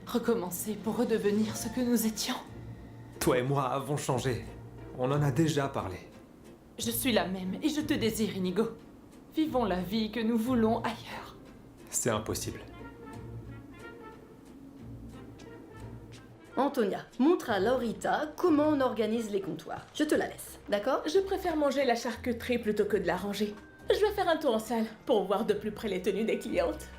Recommencer pour redevenir ce que nous étions. Toi et moi avons changé. On en a déjà parlé. Je suis la même et je te désire, Inigo. Vivons la vie que nous voulons ailleurs. C'est impossible. Antonia, montre à Laurita comment on organise les comptoirs. Je te la laisse, d'accord? Je préfère manger la charcuterie plutôt que de la ranger. Je vais faire un tour en salle pour voir de plus près les tenues des clientes.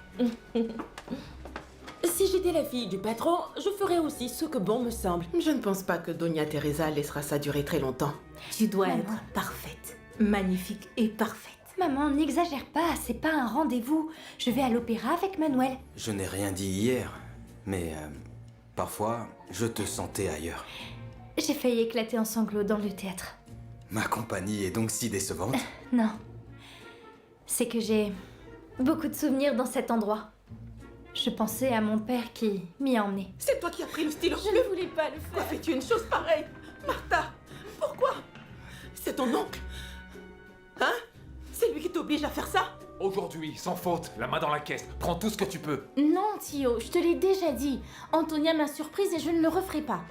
Si j'étais la fille du patron, je ferais aussi ce que bon me semble. Je ne pense pas que Doña Teresa laissera ça durer très longtemps. Tu dois Maman. être parfaite. Magnifique et parfaite. Maman, n'exagère pas, c'est pas un rendez-vous. Je vais à l'opéra avec Manuel. Je n'ai rien dit hier, mais parfois, je te sentais ailleurs. J'ai failli éclater en sanglots dans le théâtre. Ma compagnie est donc si décevante? Non. C'est que j'ai beaucoup de souvenirs dans cet endroit. Je pensais à mon père qui m'y a emmené. C'est toi qui as pris le stylo. Je ne voulais pas le Pourquoi faire. fais-tu une chose pareille? Martha, pourquoi? C'est ton oncle. Hein? C'est lui qui t'oblige à faire ça? Aujourd'hui, sans faute, la main dans la caisse, prends tout ce que tu peux. Non, Tio, je te l'ai déjà dit. Antonia m'a surprise et je ne le referai pas.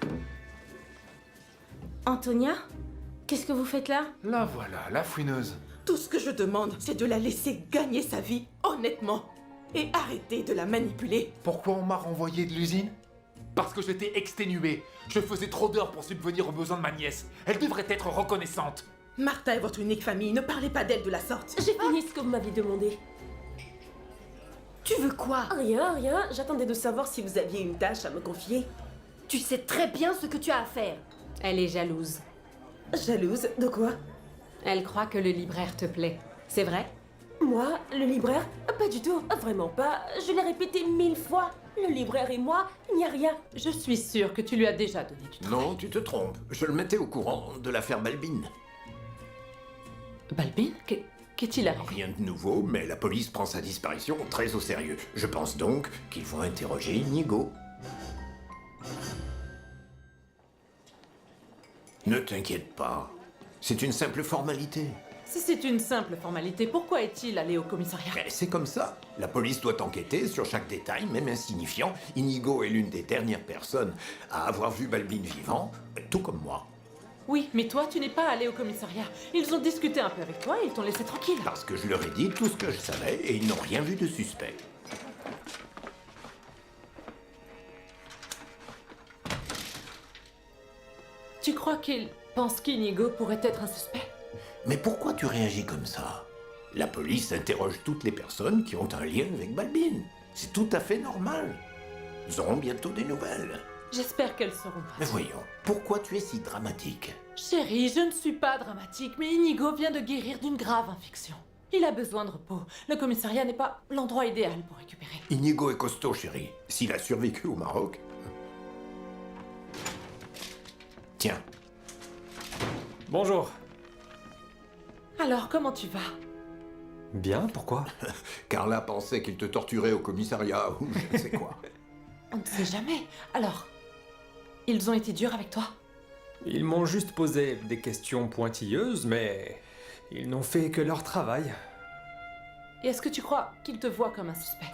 Antonia, qu'est-ce que vous faites là? La voilà, la fouineuse. Tout ce que je demande, c'est de la laisser gagner sa vie, honnêtement. Et arrêter de la manipuler. Pourquoi on m'a renvoyé de l'usine? Parce que j'étais exténué. Je faisais trop d'heures pour subvenir aux besoins de ma nièce. Elle devrait être reconnaissante. Martha est votre unique famille, ne parlez pas d'elle de la sorte. J'ai fini ce que vous m'aviez demandé. Tu veux quoi? Rien. J'attendais de savoir si vous aviez une tâche à me confier. Tu sais très bien ce que tu as à faire. Elle est jalouse. Jalouse? De quoi? Elle croit que le libraire te plaît. C'est vrai? Moi, le libraire? Pas du tout, vraiment pas. Je l'ai répété 1000 fois. Le libraire et moi, il n'y a rien. Je suis sûre que tu lui as déjà donné du travail. Non, tu te trompes. Je le mettais au courant de l'affaire Balbine. Balbine, qu'est-il arrivé? Rien de nouveau, mais la police prend sa disparition très au sérieux. Je pense donc qu'ils vont interroger Inigo. Ne t'inquiète pas. C'est une simple formalité. Si c'est une simple formalité, pourquoi est-il allé au commissariat? Mais c'est comme ça. La police doit enquêter sur chaque détail, même insignifiant. Inigo est l'une des dernières personnes à avoir vu Balbine vivant, tout comme moi. Oui, mais toi, tu n'es pas allé au commissariat. Ils ont discuté un peu avec toi et ils t'ont laissé tranquille. Parce que je leur ai dit tout ce que je savais et ils n'ont rien vu de suspect. Tu crois qu'ils pensent qu'Inigo pourrait être un suspect? Mais pourquoi tu réagis comme ça? La police interroge toutes les personnes qui ont un lien avec Balbine. C'est tout à fait normal. Nous aurons bientôt des nouvelles. J'espère qu'elles seront Mais vraies. voyons, pourquoi tu es si dramatique? Chérie, je ne suis pas dramatique, mais Inigo vient de guérir d'une grave infection. Il a besoin de repos. Le commissariat n'est pas l'endroit idéal pour récupérer. Inigo est costaud, chérie. S'il a survécu au Maroc... Tiens, Bonjour. Alors, comment tu vas? Bien, pourquoi? Carla pensait qu'il te torturait au commissariat ou je ne sais quoi. On ne sait jamais. Alors, ils ont été durs avec toi? Ils m'ont juste posé des questions pointilleuses, mais ils n'ont fait que leur travail. Et est-ce que tu crois qu'ils te voient comme un suspect?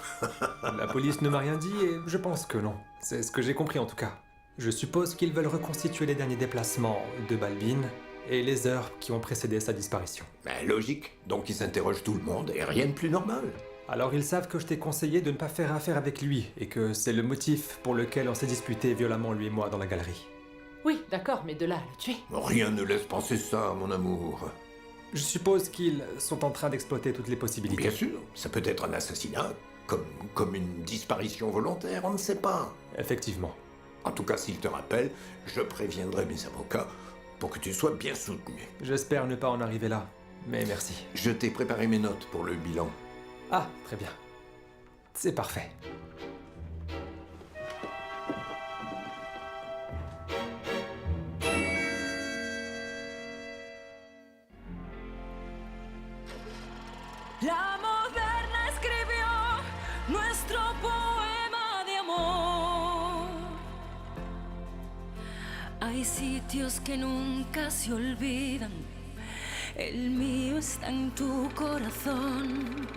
La police ne m'a rien dit et je pense que non. C'est ce que j'ai compris en tout cas. Je suppose qu'ils veulent reconstituer les derniers déplacements de Balbine et les heures qui ont précédé sa disparition. Ben, logique. Donc ils s'interrogent tout le monde et rien de plus normal. Alors ils savent que je t'ai conseillé de ne pas faire affaire avec lui et que c'est le motif pour lequel on s'est disputé violemment lui et moi dans la galerie. Oui, d'accord, mais de là à le tuer. Rien ne laisse penser ça, mon amour. Je suppose qu'ils sont en train d'exploiter toutes les possibilités. Bien sûr, ça peut être un assassinat, comme une disparition volontaire, on ne sait pas. Effectivement. En tout cas, s'il te rappelle, je préviendrai mes avocats pour que tu sois bien soutenu. J'espère ne pas en arriver là, mais merci. Je t'ai préparé mes notes pour le bilan. Ah, très bien. C'est parfait. La Moderna escribió nuestro poema de amor. Hay sitios que nunca se olvidan. El mío está en tu corazón,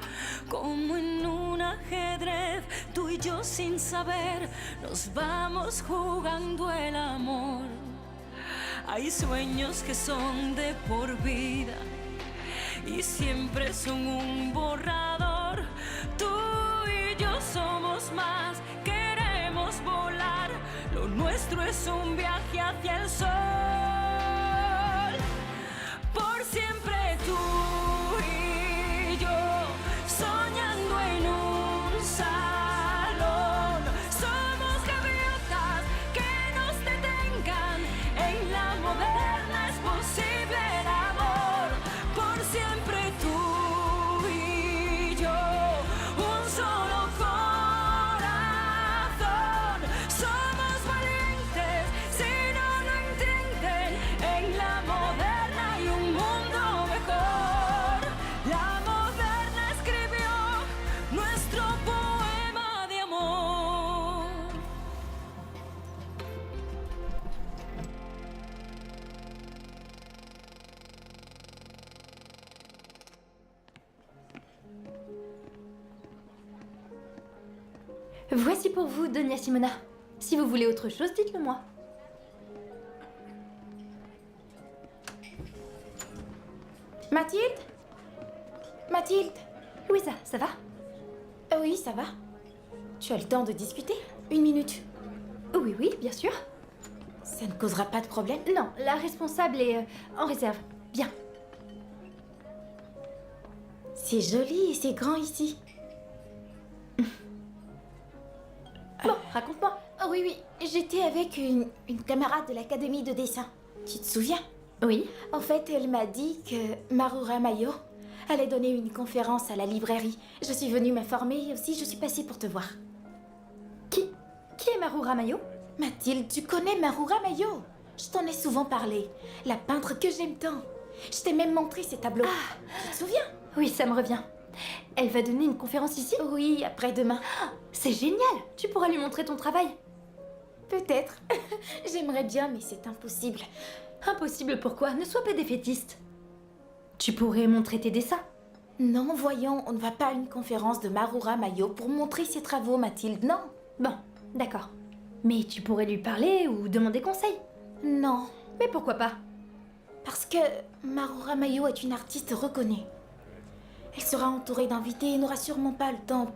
como en una ajedrez, tú y yo sin saber, nos vamos jugando el amor. Hay sueños que son de por vida y siempre son un borrador. Tú y yo somos más, queremos volar, lo nuestro es un viaje hacia el sol. Por siempre tú y yo, soñando en un salón. Somos gaviotas que nos detengan, en la moderna es posible el amor. Por siempre tú y yo, un solo corazón. Somos valientes si no lo entienden, en la moderna hay un mundo mejor. La moderna escribió nuestro poema de amor. Voici pour vous, Doña Simona. Si vous voulez autre chose, dites-le moi. Mathilde? Mathilde? Louisa, ça va? Oui, ça va. Tu as le temps de discuter? Une minute. Oui, oui, bien sûr. Ça ne causera pas de problème? Non, la responsable est en réserve. Bien. C'est joli et c'est grand ici. Bon, raconte-moi. Oh, oui, oui. J'étais avec une camarade de l'académie de dessin. Tu te souviens? Oui. En fait, elle m'a dit que Marura Mayo allait donner une conférence à la librairie. Je suis venue m'informer et aussi je suis passée pour te voir. Qui est Marura Mayo? Mathilde, tu connais Marura Mayo? Je t'en ai souvent parlé. La peintre que j'aime tant. Je t'ai même montré ses tableaux. Ah. Tu te souviens? Oui, ça me revient. Elle va donner une conférence ici? Oui, après-demain. C'est génial! Tu pourras lui montrer ton travail. Peut-être. J'aimerais bien, mais c'est impossible. Impossible pourquoi? Ne sois pas défaitiste. Tu pourrais montrer tes dessins. Non, voyons, on ne va pas à une conférence de Marura Mayo pour montrer ses travaux, Mathilde, non. Bon, d'accord. Mais tu pourrais lui parler ou demander conseil. Non. Mais pourquoi pas? Parce que Marura Mayo est une artiste reconnue. Elle sera entourée d'invités et n'aura sûrement pas le temps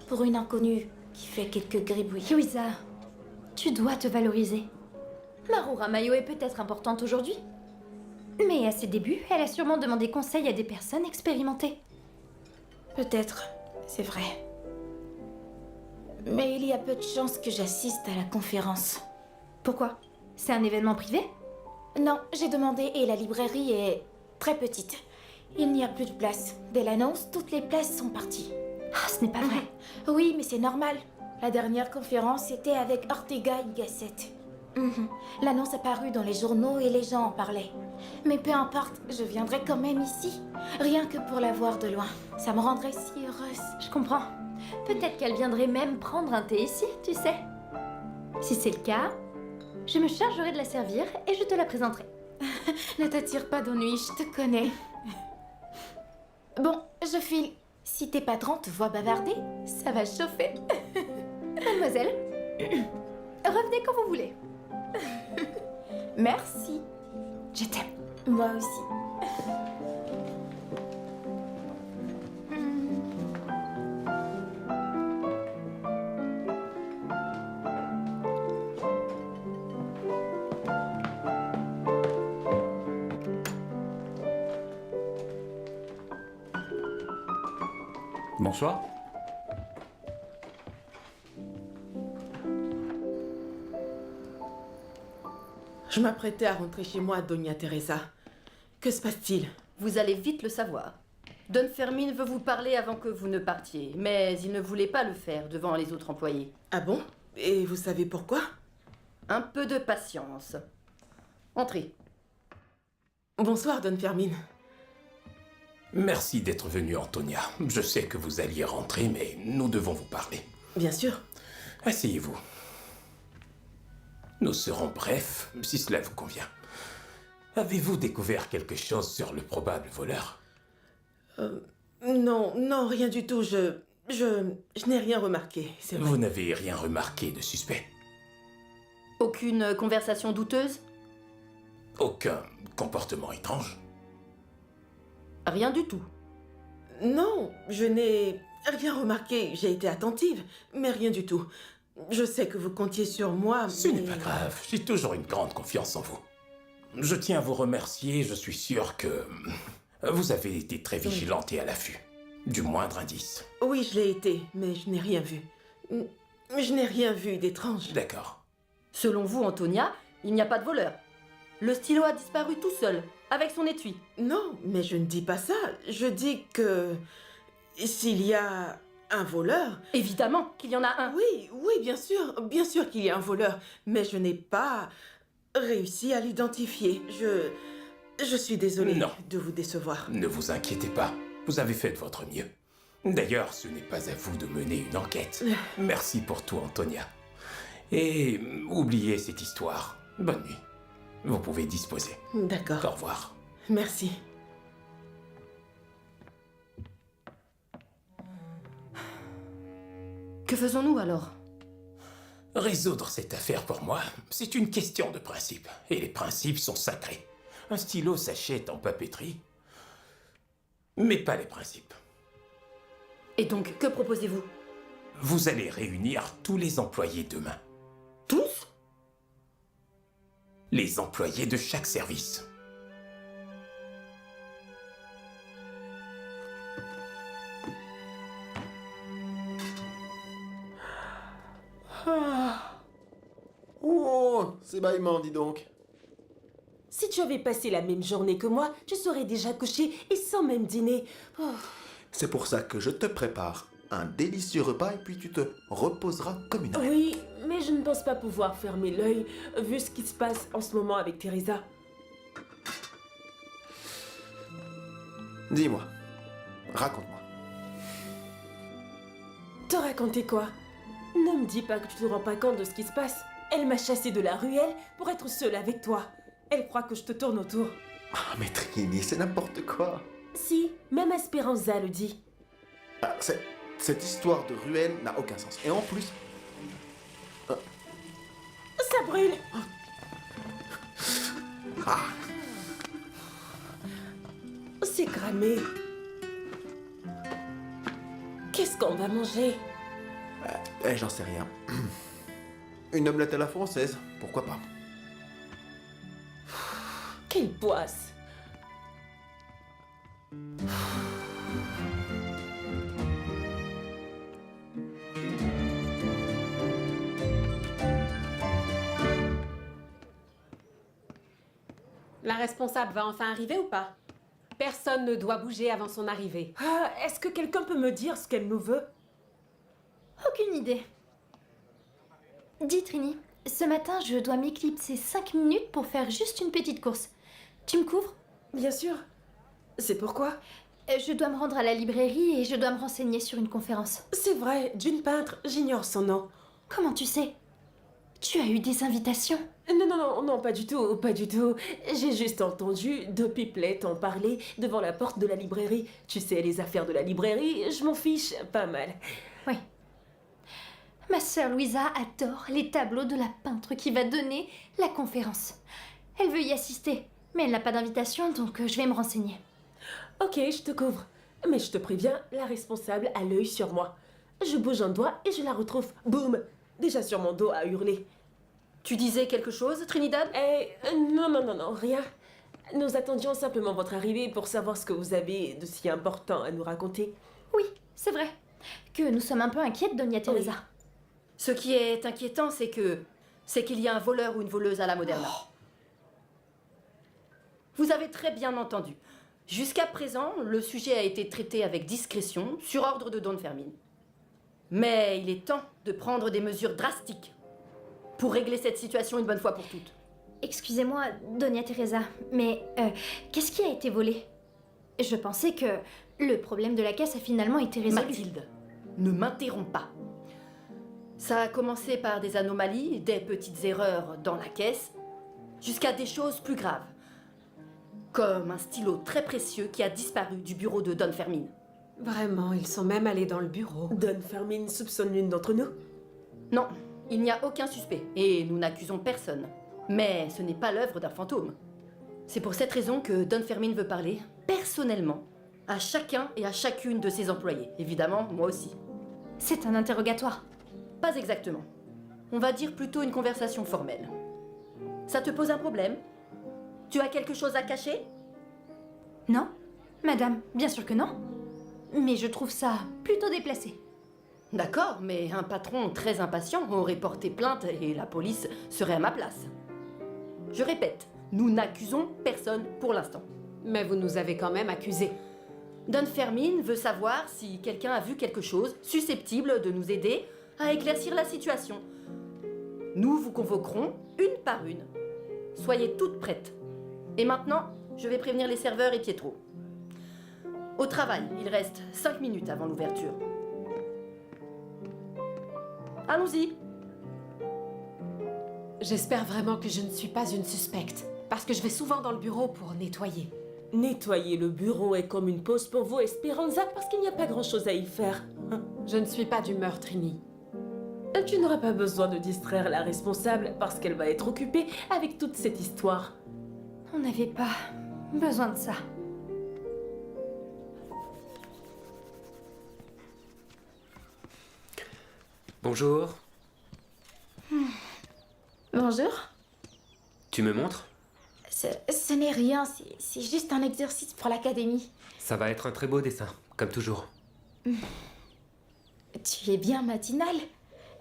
pour une inconnue qui fait quelques gribouillis. Louisa, tu dois te valoriser. Marura Mayo est peut-être importante aujourd'hui, mais à ses débuts, elle a sûrement demandé conseil à des personnes expérimentées. Peut-être, c'est vrai. Mais il y a peu de chances que j'assiste à la conférence. Pourquoi? C'est un événement privé? Non, j'ai demandé et la librairie est très petite. Il n'y a plus de place. Dès l'annonce, toutes les places sont parties. Ah, ce n'est pas vrai. Oui, mais c'est normal. La dernière conférence était avec Ortega y Gasset. L'annonce a paru dans les journaux et les gens en parlaient. Mais peu importe, je viendrai quand même ici. Rien que pour la voir de loin. Ça me rendrait si heureuse. Je comprends. Peut-être qu'elle viendrait même prendre un thé ici, tu sais. Si c'est le cas, je me chargerai de la servir et je te la présenterai. Ne t'attire pas d'ennui, je te connais. Bon, je file. Si tes patrons te voient bavarder, ça va chauffer. Mademoiselle, revenez quand vous voulez. Merci. Je t'aime. Moi aussi. Bonsoir. Je m'apprêtais à rentrer chez moi, Doña Teresa. Que se passe-t-il? Vous allez vite le savoir. Don Fermin veut vous parler avant que vous ne partiez, mais il ne voulait pas le faire devant les autres employés. Ah bon? Et vous savez pourquoi? Un peu de patience. Entrez. Bonsoir, Don Fermin. Merci d'être venue, Antonia. Je sais que vous alliez rentrer, mais nous devons vous parler. Bien sûr. Asseyez-vous. Nous serons brefs, si cela vous convient. Avez-vous découvert quelque chose sur le probable voleur? Non, rien du tout. Je n'ai rien remarqué, c'est vrai. Vous n'avez rien remarqué de suspect? Aucune conversation douteuse? Aucun comportement étrange? Rien du tout. Non, je n'ai rien remarqué. J'ai été attentive, mais rien du tout. Je sais que vous comptiez sur moi, Ce n'est pas grave, j'ai toujours une grande confiance en vous. Je tiens à vous remercier, je suis sûr que vous avez été très vigilante et à l'affût. Du moindre indice. Oui, je l'ai été, mais je n'ai rien vu. Je n'ai rien vu d'étrange. D'accord. Selon vous, Antonia, il n'y a pas de voleur. Le stylo a disparu tout seul, avec son étui. Non, mais je ne dis pas ça. Je dis que s'il y a un voleur... Évidemment qu'il y en a un. Oui, bien sûr qu'il y a un voleur. Mais je n'ai pas réussi à l'identifier. Je suis désolée de vous décevoir. Ne vous inquiétez pas, vous avez fait de votre mieux. D'ailleurs, ce n'est pas à vous de mener une enquête. Merci pour tout, Antonia. Et oubliez cette histoire. Bonne nuit. Vous pouvez disposer. D'accord. Au revoir. Merci. Que faisons-nous alors? Résoudre cette affaire pour moi, c'est une question de principe. Et les principes sont sacrés. Un stylo s'achète en papeterie, mais pas les principes. Et donc, que proposez-vous? Vous allez réunir tous les employés demain. Tous? Les employés de chaque service. Oh, c'est bâillement, dis donc. Si tu avais passé la même journée que moi, tu serais déjà couché et sans même dîner. Oh. C'est pour ça que je te prépare un délicieux repas et puis tu te reposeras comme une reine. Oui, mais je ne pense pas pouvoir fermer l'œil vu ce qui se passe en ce moment avec Teresa. Dis-moi, raconte-moi. Te raconter quoi? Ne me dis pas que tu te rends pas compte de ce qui se passe. Elle m'a chassée de la ruelle pour être seule avec toi. Elle croit que je te tourne autour. Ah, mais Trini, c'est n'importe quoi. Si, même Esperanza le dit. Ah, cette histoire de ruelle n'a aucun sens. Et en plus... Ça brûle. Ah. C'est cramé. Qu'est-ce qu'on va manger? J'en sais rien. Une omelette à la française, pourquoi pas. Quelle poisse. La responsable va enfin arriver ou pas? Personne ne doit bouger avant son arrivée. Ah, est-ce que quelqu'un peut me dire ce qu'elle nous veut? Aucune idée. Dis Trini, ce matin je dois m'éclipser 5 minutes pour faire juste une petite course. Tu me couvres? Bien sûr. C'est pourquoi? Je dois me rendre à la librairie et je dois me renseigner sur une conférence. C'est vrai, d'une peintre, j'ignore son nom. Comment tu sais? Tu as eu des invitations? Non, pas du tout, pas du tout. J'ai juste entendu deux pipelettes en parler devant la porte de la librairie. Tu sais, les affaires de la librairie, je m'en fiche pas mal. Oui. Ma sœur Louisa adore les tableaux de la peintre qui va donner la conférence. Elle veut y assister, mais elle n'a pas d'invitation, donc je vais me renseigner. Ok, je te couvre. Mais je te préviens, la responsable a l'œil sur moi. Je bouge un doigt et je la retrouve. Boum! Déjà sur mon dos à hurler. Tu disais quelque chose, Trinidad? Non, rien. Nous attendions simplement votre arrivée pour savoir ce que vous avez de si important à nous raconter. Oui, c'est vrai. Que nous sommes un peu inquiètes, Doña Teresa. Oui. Ce qui est inquiétant, c'est qu'il y a un voleur ou une voleuse à la Moderna. Vous avez très bien entendu. Jusqu'à présent, le sujet a été traité avec discrétion, sur ordre de Don Fermin. Mais il est temps de prendre des mesures drastiques pour régler cette situation une bonne fois pour toutes. Excusez-moi, Doña Teresa, mais qu'est-ce qui a été volé? Je pensais que le problème de la caisse a finalement été résolu. Mathilde, ne m'interromps pas. Ça a commencé par des anomalies, des petites erreurs dans la caisse, jusqu'à des choses plus graves. Comme un stylo très précieux qui a disparu du bureau de Don Fermin. Vraiment, ils sont même allés dans le bureau. Don Fermin soupçonne l'une d'entre nous? Non, il n'y a aucun suspect, et nous n'accusons personne. Mais ce n'est pas l'œuvre d'un fantôme. C'est pour cette raison que Don Fermin veut parler, personnellement, à chacun et à chacune de ses employés. Évidemment, moi aussi. C'est un interrogatoire. Pas exactement. On va dire plutôt une conversation formelle. Ça te pose un problème? Tu as quelque chose à cacher? Non, madame, bien sûr que non. Mais je trouve ça plutôt déplacé. D'accord, mais un patron très impatient aurait porté plainte et la police serait à ma place. Je répète, nous n'accusons personne pour l'instant. Mais vous nous avez quand même accusés. Don Fermin veut savoir si quelqu'un a vu quelque chose susceptible de nous aider à éclaircir la situation. Nous vous convoquerons une par une. Soyez toutes prêtes. Et maintenant, je vais prévenir les serveurs et Pietro. Au travail, il reste 5 minutes avant l'ouverture. Allons-y. J'espère vraiment que je ne suis pas une suspecte, parce que je vais souvent dans le bureau pour nettoyer. Nettoyer le bureau est comme une pause pour vous, Esperanza, parce qu'il n'y a pas grand-chose à y faire. Je ne suis pas d'humeur, Trini. Tu n'auras pas besoin de distraire la responsable, parce qu'elle va être occupée avec toute cette histoire. On n'avait pas besoin de ça. Bonjour. Bonjour. Tu me montres? Ce n'est rien, c'est juste un exercice pour l'académie. Ça va être un très beau dessin, comme toujours. Tu es bien matinale.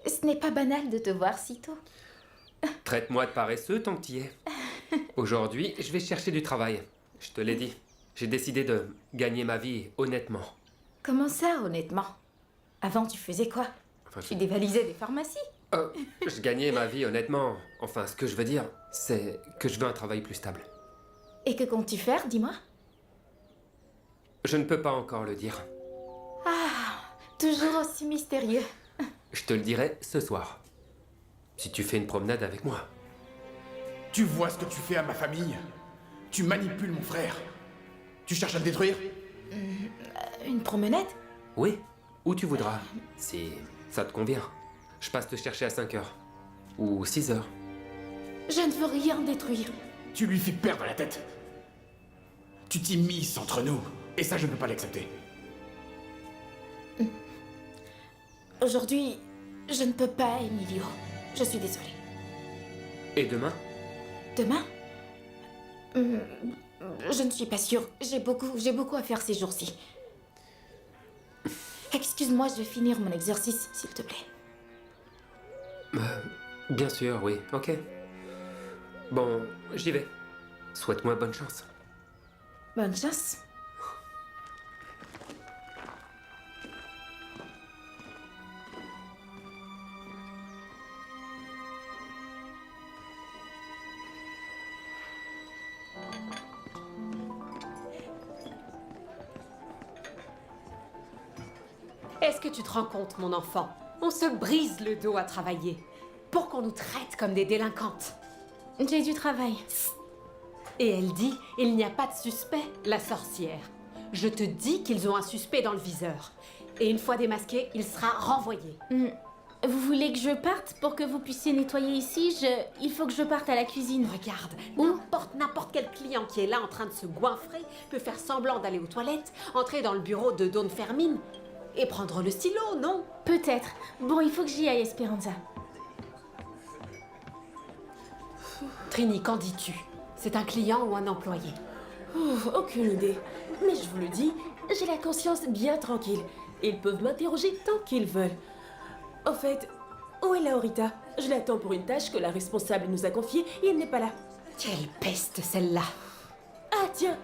Ce n'est pas banal de te voir si tôt. Traite-moi de paresseux tant que t'y es. Aujourd'hui, je vais chercher du travail. Je te l'ai dit. J'ai décidé de gagner ma vie honnêtement. Comment ça, honnêtement? Avant, tu faisais quoi? Tu dévalisais des pharmacies? Je gagnais ma vie honnêtement. Enfin, ce que je veux dire, c'est que je veux un travail plus stable. Et que comptes-tu faire, dis-moi? Je ne peux pas encore le dire. Ah, toujours aussi mystérieux. Je te le dirai ce soir. Si tu fais une promenade avec moi. Tu vois ce que tu fais à ma famille? Tu manipules mon frère. Tu cherches à le détruire? Une promenade? Oui, où tu voudras. Si ça te convient. Je passe te chercher à 5 heures. Ou 6 heures. Je ne veux rien détruire. Tu lui fais perdre la tête. Tu t'immisces entre nous. Et ça, je ne peux pas l'accepter. Aujourd'hui, je ne peux pas, Emilio. Je suis désolée. Et demain? Demain? Je ne suis pas sûre. J'ai beaucoup à faire ces jours-ci. Excuse-moi, je vais finir mon exercice, s'il te plaît. Bien sûr, oui, ok. Bon, j'y vais. Souhaite-moi bonne chance. Bonne chance. Est-ce que tu te rends compte, mon enfant? On se brise le dos à travailler pour qu'on nous traite comme des délinquantes. J'ai du travail. Et elle dit, il n'y a pas de suspect, la sorcière. Je te dis qu'ils ont un suspect dans le viseur. Et une fois démasqué, il sera renvoyé. Vous voulez que je parte pour que vous puissiez nettoyer ici? Il faut que je parte à la cuisine. Regarde, n'importe quel client qui est là en train de se goinfrer peut faire semblant d'aller aux toilettes, entrer dans le bureau de Don Fermin et prendre le stylo, non? Peut-être. Bon, il faut que j'y aille, Esperanza. Trini, qu'en dis-tu? C'est un client ou un employé? Aucune idée. Mais je vous le dis, j'ai la conscience bien tranquille. Ils peuvent m'interroger tant qu'ils veulent. Au fait, où est Laurita? Je l'attends pour une tâche que la responsable nous a confiée et elle n'est pas là. Quelle peste, celle-là! Ah, tiens!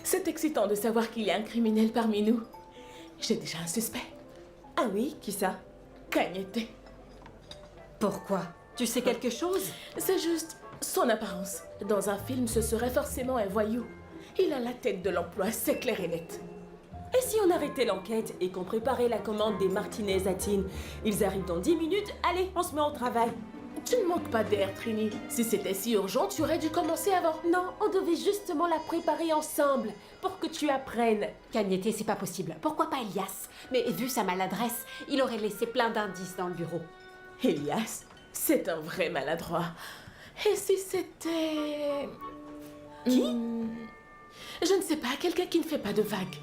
C'est excitant de savoir qu'il y a un criminel parmi nous. J'ai déjà un suspect. Ah oui, qui ça? Cagnette. Pourquoi? Tu sais quelque chose? C'est juste son apparence. Dans un film, ce serait forcément un voyou. Il a la tête de l'emploi, c'est clair et net. Et si on arrêtait l'enquête et qu'on préparait la commande des Martinez à Tine? Ils arrivent dans 10 minutes, allez, on se met au travail. Tu ne manques pas d'air, Trini. Si c'était si urgent, tu aurais dû commencer avant. Non, on devait justement la préparer ensemble pour que tu apprennes. Cagnetté, c'est pas possible. Pourquoi pas Elias? Mais vu sa maladresse, il aurait laissé plein d'indices dans le bureau. Elias, c'est un vrai maladroit. Et si c'était... Qui Je ne sais pas, quelqu'un qui ne fait pas de vagues.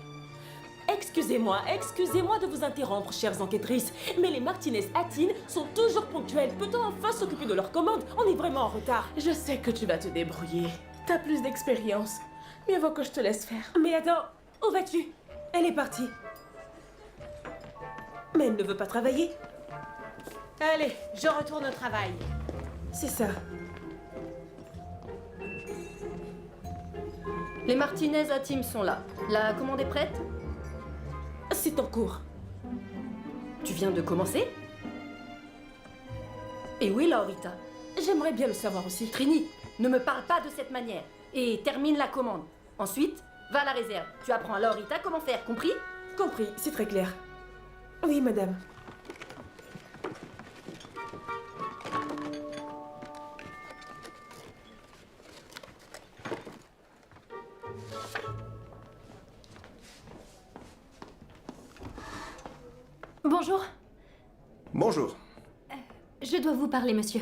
Excusez-moi de vous interrompre, chères enquêtrices, mais les Martinez Hattin sont toujours ponctuels. Peut-on enfin s'occuper de leur commande? On est vraiment en retard. Je sais que tu vas te débrouiller. T'as plus d'expérience. Mieux vaut que je te laisse faire. Mais attends, où vas-tu? Elle est partie. Mais elle ne veut pas travailler. Allez, je retourne au travail. C'est ça. Les Martinez à Tim sont là. La commande est prête? C'est en cours. Tu viens de commencer? Et où est Laurita? J'aimerais bien le savoir aussi. Trini, ne me parle pas de cette manière. Et termine la commande. Ensuite, va à la réserve. Tu apprends à Laurita comment faire, compris? Compris, c'est très clair. Oui, madame. Bonjour. Bonjour. Je dois vous parler, monsieur.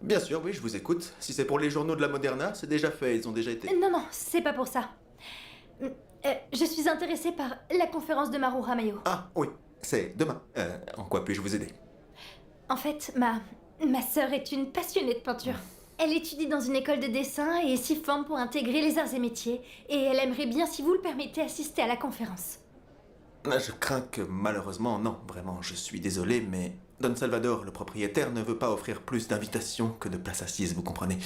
Bien sûr, oui, je vous écoute. Si c'est pour les journaux de la Moderna, c'est déjà fait, ils ont déjà été. Non, c'est pas pour ça. Je suis intéressée par la conférence de Maru Ramayo. Ah, oui, c'est demain. En quoi puis-je vous aider? En fait, ma sœur est une passionnée de peinture. Elle étudie dans une école de dessin et s'y forme pour intégrer les arts et métiers. Et elle aimerait bien, si vous le permettez, assister à la conférence. Je crains que malheureusement, non, vraiment, je suis désolé, mais Don Salvador, le propriétaire, ne veut pas offrir plus d'invitations que de places assises, vous comprenez?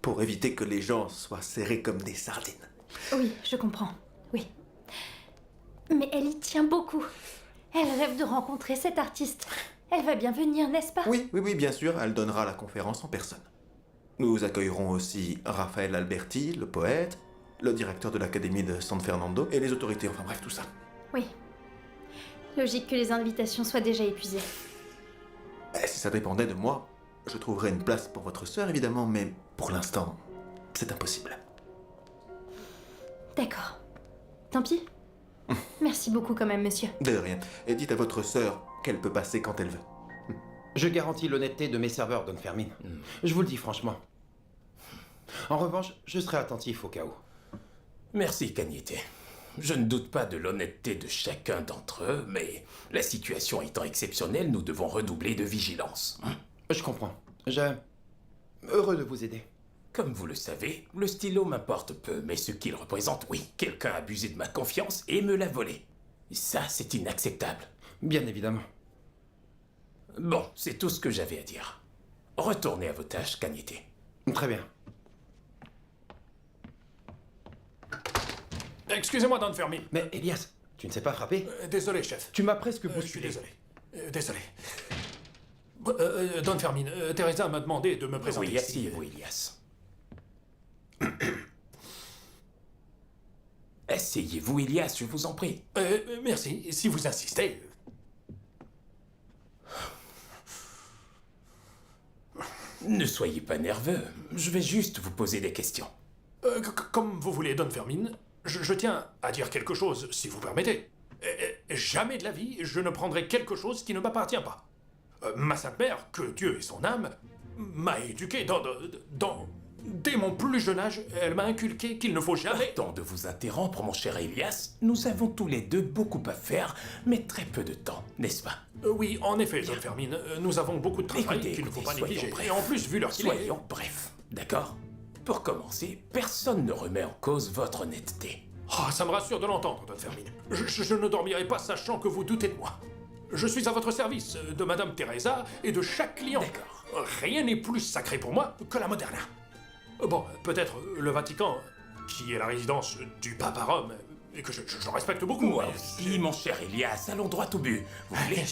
Pour éviter que les gens soient serrés comme des sardines. Oui, je comprends, oui. Mais elle y tient beaucoup. Elle rêve de rencontrer cet artiste. Elle va bien venir, n'est-ce pas? Oui, bien sûr, elle donnera la conférence en personne. Nous accueillerons aussi Raphaël Alberti, le poète, le directeur de l'Académie de San Fernando et les autorités, enfin bref, tout ça. Oui. Logique que les invitations soient déjà épuisées. Si ça dépendait de moi, je trouverais une place pour votre sœur, évidemment, mais pour l'instant, c'est impossible. D'accord. Tant pis. Merci beaucoup quand même, monsieur. De rien. Et dites à votre sœur qu'elle peut passer quand elle veut. Je garantis l'honnêteté de mes serveurs, Don Fermin. Je vous le dis franchement. En revanche, je serai attentif au cas où. Merci, Cagnetté. Je ne doute pas de l'honnêteté de chacun d'entre eux, mais la situation étant exceptionnelle, nous devons redoubler de vigilance. Je comprends. Heureux de vous aider. Comme vous le savez, le stylo m'importe peu, mais ce qu'il représente, oui. Quelqu'un a abusé de ma confiance et me l'a volé. Et ça, c'est inacceptable. Bien évidemment. Bon, c'est tout ce que j'avais à dire. Retournez à vos tâches, Cagnetté. Très bien. Excusez-moi, Don Fermin. Mais Elias, tu ne sais pas frapper? Désolé, chef. Tu m'as presque bousculé. Je suis désolé. Désolé. Don Fermin, Teresa m'a demandé de me présenter. Oui, asseyez-vous, Elias. Asseyez-vous, Elias, je vous en prie. Merci, si vous insistez. Ne soyez pas nerveux, je vais juste vous poser des questions. Comme vous voulez, Don Fermin, je tiens à dire quelque chose, si vous permettez. Jamais de la vie, je ne prendrai quelque chose qui ne m'appartient pas. Ma sainte mère, que Dieu ait son âme, m'a éduqué dès mon plus jeune âge, elle m'a inculqué qu'il ne faut jamais... Pardon de vous interrompre, mon cher Elias. Nous avons tous les deux beaucoup à faire, mais très peu de temps, n'est-ce pas? Oui, en effet, Don Fermin, nous avons beaucoup de travail qu'il ne faut pas négliger. Et en plus, vu leur Soyons brefs, d'accord? Pour commencer, personne ne remet en cause votre honnêteté. Ah, ça me rassure de l'entendre, Don Fermin. Je ne dormirai pas sachant que vous doutez de moi. Je suis à votre service, de Madame Teresa et de chaque client. D'accord. Rien n'est plus sacré pour moi que la Moderna. Bon, peut-être le Vatican, qui est la résidence du pape à Rome, et que je respecte beaucoup. Moi aussi, mon cher Elias, allons droit au but. Vous voulez?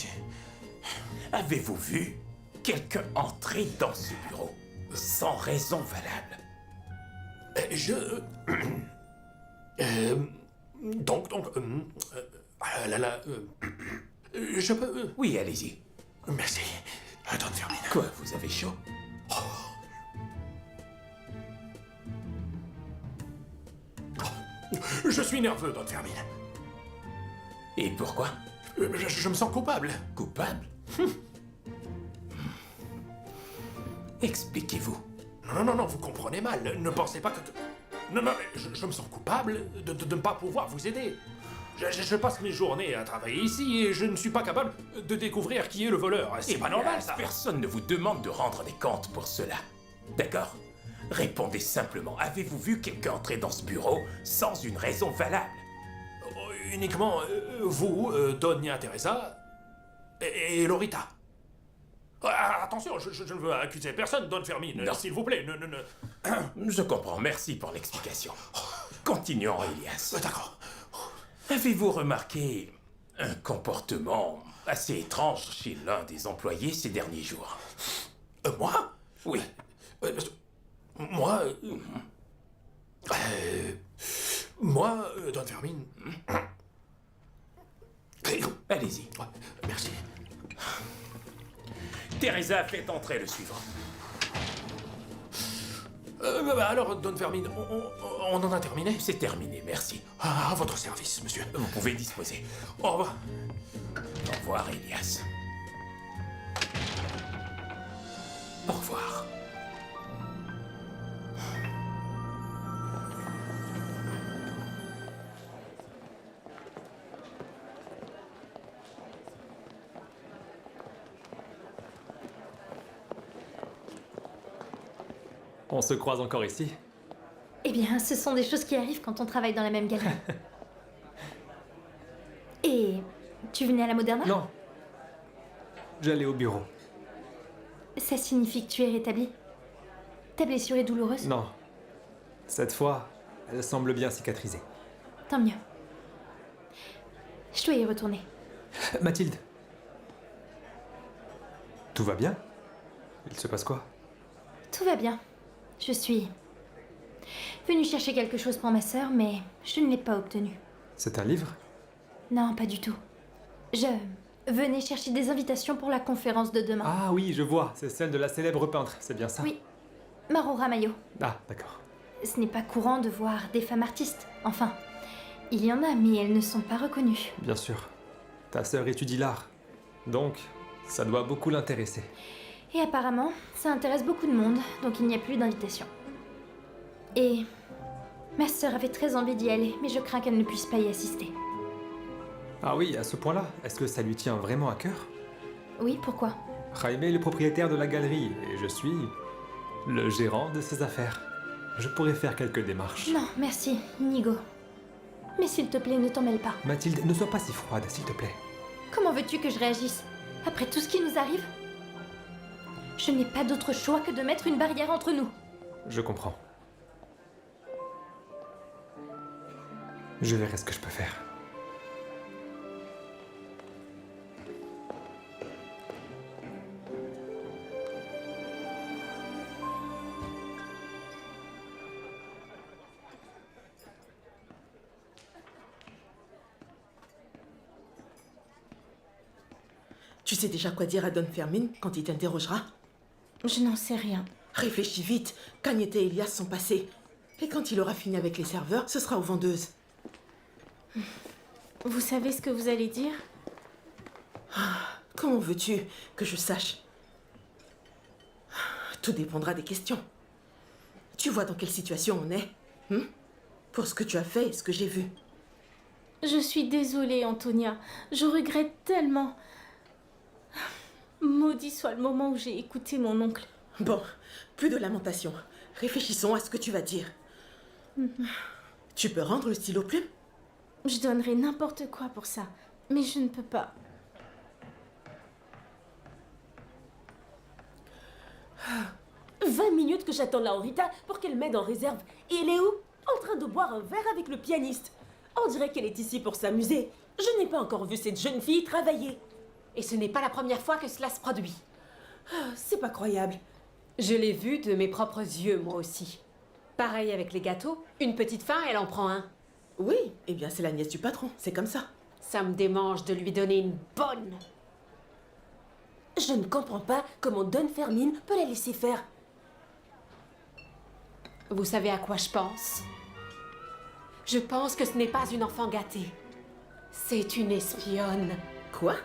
Avez-vous vu quelqu'un entrer dans ce bureau sans raison valable? Je peux... Oui, allez-y. Merci, Don Fermin. Quoi, vous avez chaud? Oh, Je suis nerveux, Don Fermin. Et pourquoi? Je me sens coupable. Coupable? Expliquez-vous. Non, vous comprenez mal. Ne pensez pas que... Non, mais je me sens coupable de ne pas pouvoir vous aider. Je passe mes journées à travailler ici et je ne suis pas capable de découvrir qui est le voleur. C'est pas normal, ça. Personne ne vous demande de rendre des comptes pour cela. D'accord? Répondez simplement. Avez-vous vu quelqu'un entrer dans ce bureau sans une raison valable? Uniquement vous, Doña Teresa et Lorita. Attention, je ne veux accuser personne, Don Fermin. S'il vous plaît, Je comprends, merci pour l'explication. Continuons, Elias. D'accord. Avez-vous remarqué un comportement assez étrange chez l'un des employés ces derniers jours? Moi? Oui. Moi, Don Fermin. Allez-y. Merci. Teresa, faites entrer le suivant. Alors, Don Fermin, on en a terminé? C'est terminé, merci. À votre service, monsieur. Vous pouvez disposer. Au revoir. Au revoir, Elias. Au revoir. On se croise encore ici? Eh bien, ce sont des choses qui arrivent quand on travaille dans la même galerie. Et tu venais à la Moderna? Non. J'allais au bureau. Ça signifie que tu es rétabli? Ta blessure est douloureuse? Non. Cette fois, elle semble bien cicatrisée. Tant mieux. Je dois y retourner. Mathilde. Tout va bien? Il se passe quoi? Tout va bien. Je suis venue chercher quelque chose pour ma sœur, mais je ne l'ai pas obtenu. C'est un livre? Non, pas du tout. Je venais chercher des invitations pour la conférence de demain. Ah oui, je vois. C'est celle de la célèbre peintre, c'est bien ça? Oui. Maro Ramalho. Ah, d'accord. Ce n'est pas courant de voir des femmes artistes. Enfin, il y en a, mais elles ne sont pas reconnues. Bien sûr. Ta sœur étudie l'art. Donc, ça doit beaucoup l'intéresser. Et apparemment, ça intéresse beaucoup de monde, donc il n'y a plus d'invitation. Et ma sœur avait très envie d'y aller, mais je crains qu'elle ne puisse pas y assister. Ah oui, à ce point-là, est-ce que ça lui tient vraiment à cœur? Oui, pourquoi? Jaime est le propriétaire de la galerie, et je suis le gérant de ses affaires. Je pourrais faire quelques démarches. Non, merci, Inigo. Mais s'il te plaît, ne t'en mêle pas. Mathilde, ne sois pas si froide, s'il te plaît. Comment veux-tu que je réagisse? Après tout ce qui nous arrive? Je n'ai pas d'autre choix que de mettre une barrière entre nous. Je comprends. Je verrai ce que je peux faire. Tu sais déjà quoi dire à Don Fermin quand il t'interrogera? Je n'en sais rien. Réfléchis vite. Cagnette et Elias sont passés. Et quand il aura fini avec les serveurs, ce sera aux vendeuses. Vous savez ce que vous allez dire? Comment veux-tu que je sache? Tout dépendra des questions. Tu vois dans quelle situation on est, pour ce que tu as fait et ce que j'ai vu. Je suis désolée, Antonia. Je regrette tellement. Maudit soit le moment où j'ai écouté mon oncle. Bon, plus de lamentation. Réfléchissons à ce que tu vas dire. Tu peux rendre le stylo plume? Je donnerais n'importe quoi pour ça, mais je ne peux pas. « 20 minutes que j'attends Laurita pour qu'elle m'aide en réserve. Et elle est où? En train de boire un verre avec le pianiste. On dirait qu'elle est ici pour s'amuser. Je n'ai pas encore vu cette jeune fille travailler. Et ce n'est pas la première fois que cela se produit. C'est pas croyable. Je l'ai vu de mes propres yeux, moi aussi. Pareil avec les gâteaux. Une petite faim, elle en prend un. Oui, eh bien c'est la nièce du patron, c'est comme ça. Ça me démange de lui donner une bonne. Je ne comprends pas comment Don Fermin peut la laisser faire. Vous savez à quoi je pense? Je pense que ce n'est pas une enfant gâtée. C'est une espionne. Quoi?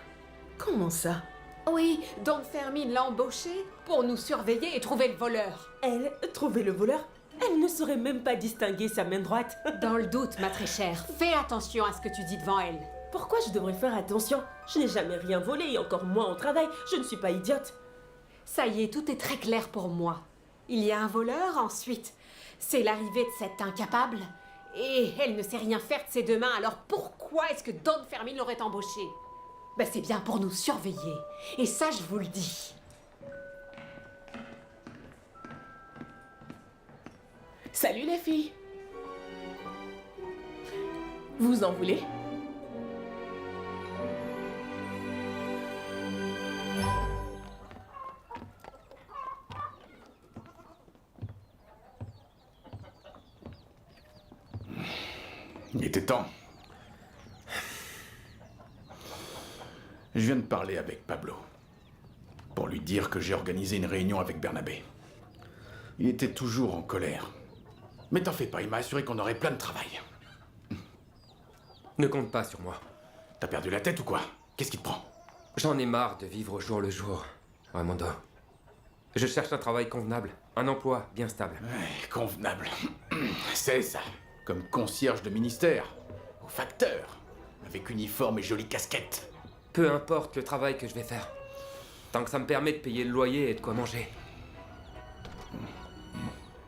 Comment ça? Oui, Dawn Fermin l'a embauchée pour nous surveiller et trouver le voleur. Elle, trouver le voleur? Elle ne saurait même pas distinguer sa main droite. Dans le doute, ma très chère, fais attention à ce que tu dis devant elle. Pourquoi je devrais faire attention? Je n'ai jamais rien volé, et encore moins au travail. Je ne suis pas idiote. Ça y est, tout est très clair pour moi. Il y a un voleur, ensuite, c'est l'arrivée de cette incapable, et elle ne sait rien faire de ses deux mains, alors pourquoi est-ce que Dawn Fermin l'aurait embauchée? Ben c'est bien pour nous surveiller, et ça je vous le dis. Salut les filles. Vous en voulez? Il était temps. Je viens de parler avec Pablo pour lui dire que j'ai organisé une réunion avec Bernabé. Il était toujours en colère. Mais t'en fais pas, il m'a assuré qu'on aurait plein de travail. Ne compte pas sur moi. T'as perdu la tête ou quoi? Qu'est-ce qui te prend? J'en ai marre de vivre au jour le jour, Raimondo. Je cherche un travail convenable, un emploi bien stable. Ouais, convenable. C'est ça. Comme concierge de ministère, ou facteur, avec uniforme et jolie casquette. Peu importe le travail que je vais faire, tant que ça me permet de payer le loyer et de quoi manger.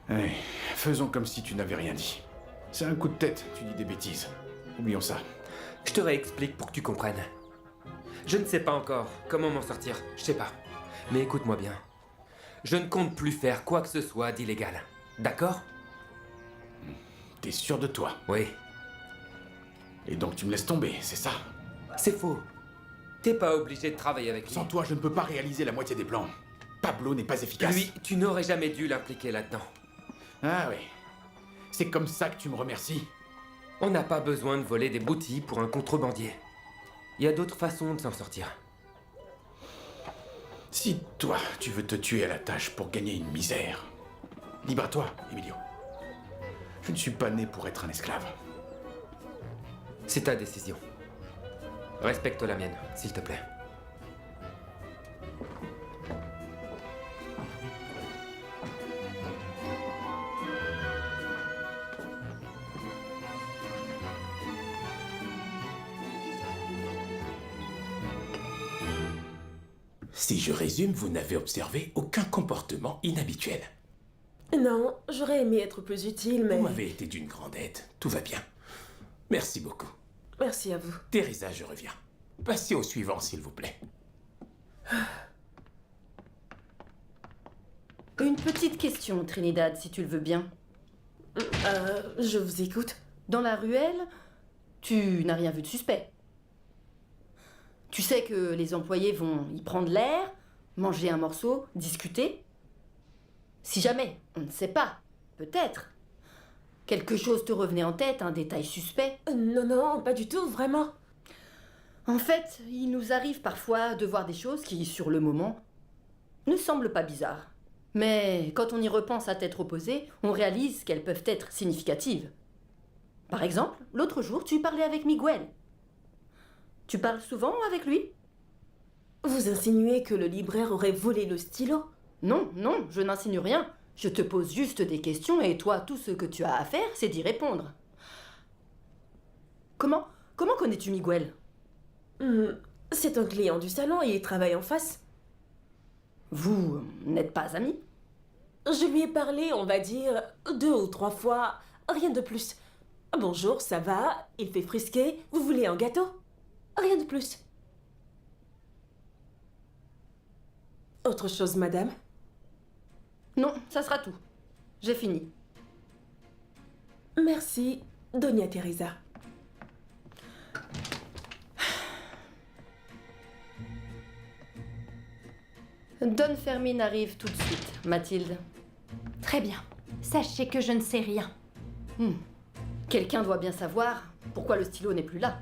Allez, faisons comme si tu n'avais rien dit. C'est un coup de tête, tu dis des bêtises. Oublions ça. Je te réexplique pour que tu comprennes. Je ne sais pas encore comment m'en sortir, je sais pas. Mais écoute-moi bien. Je ne compte plus faire quoi que ce soit d'illégal. D'accord? T'es sûr de toi? Oui. Et donc tu me laisses tomber, c'est ça? C'est faux. T'es pas obligé de travailler avec lui. Sans toi, je ne peux pas réaliser la moitié des plans. Pablo n'est pas efficace. Lui, tu n'aurais jamais dû l'impliquer là-dedans. Ah oui. C'est comme ça que tu me remercies? On n'a pas besoin de voler des boutilles pour un contrebandier. Il y a d'autres façons de s'en sortir. Si toi, tu veux te tuer à la tâche pour gagner une misère, libre à toi, Emilio. Je ne suis pas né pour être un esclave. C'est ta décision. Respecte la mienne, s'il te plaît. Si je résume, vous n'avez observé aucun comportement inhabituel. Non, j'aurais aimé être plus utile, mais... Vous m'avez été d'une grande aide. Tout va bien. Merci beaucoup. Merci à vous. Teresa, je reviens. Passez au suivant, s'il vous plaît. Une petite question, Trinidad, si tu le veux bien. Je vous écoute. Dans la ruelle, tu n'as rien vu de suspect. Tu sais que les employés vont y prendre l'air, manger un morceau, discuter. Si jamais, on ne sait pas, peut-être. Quelque chose te revenait en tête, un détail suspect? Non, non, pas du tout, vraiment. En fait, il nous arrive parfois de voir des choses qui, sur le moment, ne semblent pas bizarres. Mais quand on y repense à tête reposée, on réalise qu'elles peuvent être significatives. Par exemple, l'autre jour, tu parlais avec Miguel. Tu parles souvent avec lui? Vous insinuez que le libraire aurait volé le stylo? Non, non, je n'insinue rien. Je te pose juste des questions et toi, tout ce que tu as à faire, c'est d'y répondre. Comment connais-tu Miguel? C'est un client du salon et il travaille en face. Vous n'êtes pas amis? Je lui ai parlé, on va dire, 2 ou 3 fois, rien de plus. Bonjour, ça va? Il fait frisquer? Vous voulez un gâteau? Rien de plus. Autre chose, madame? Non, ça sera tout. J'ai fini. Merci, Doña Teresa. Dawn Fermin arrive tout de suite, Mathilde. Très bien. Sachez que je ne sais rien. Quelqu'un doit bien savoir pourquoi le stylo n'est plus là.